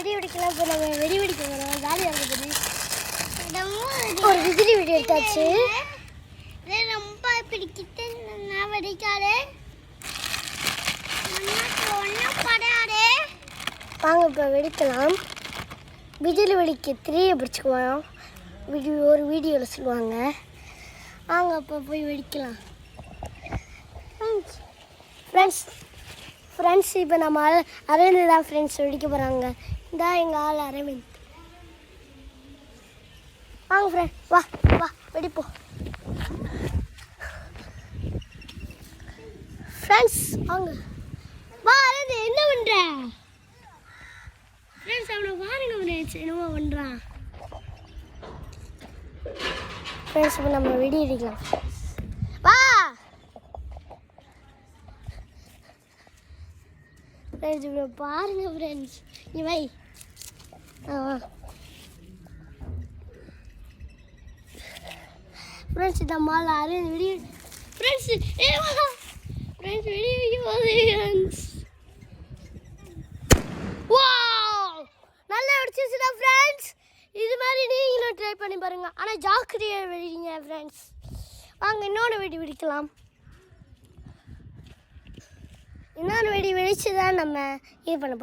வெடி வெடிக்கலாம். இப்போ நம்ம வெடி வெடிக்க போகிறோம். ஜாலியாக இருக்குது. ஒரு விசிறி வெடி எடுத்தாச்சு. ரொம்ப பிடிக்கிட்டு நான் வெடிக்காதே வாங்க இப்போ வெடிக்கலாம். விஜில் வெடிக்க 3 பிடிச்சிக்குவோம். ஒரு வீடியோவில் சொல்லுவாங்க. வாங்க அப்போ போய் வெடிக்கலாம். ஃப்ரெண்ட்ஸ் இப்போ நம்ம அரவிந்த் தான் ஃப்ரெண்ட்ஸ் வெடிக்க போகிறாங்க. இந்த எங்கள் ஆள் அரவிந்த். வாங்க ஃப்ரெண்ட், வா வா வெடிப்போம். ஃப்ரெண்ட்ஸ் வாங்க. வா அரவிந்த், என்ன பண்ணுற? ஃப்ரெண்ட்ஸ் அவனை பாருங்க ஃப்ரெண்ட்ஸ், என்னமோ பண்ணுறான். ஃப்ரெண்ட்ஸ் இப்போ நம்ம வெடி வெடிக்கலாம். வா ஃப்ரெண்ட்ஸ் இப்போ பாருங்க ஃப்ரெண்ட்ஸ், நீ வை. வா ஃப்ரெண்ட்ஸ், இந்த மாலை அரவிந்த் வெடி. ஃப்ரெண்ட்ஸ் ஃப்ரெண்ட்ஸ் வெடி வைக்க போகுது ஃப்ரெண்ட்ஸ். வாவ், நல்லா வெடிச்சிச்சுடா ஃப்ரெண்ட்ஸ். இது மாதிரி நீங்களும் ட்ரை பண்ணி பாருங்க. ஆனால் ஜாக்கிரதையாக வெடிங்க ஃப்ரெண்ட்ஸ். வாங்க இன்னொன்று வெடி வெடிக்கலாம். இன்னொன்று வெடி வெடிச்சு தான் நம்ம இது பண்ண போகிறோம்.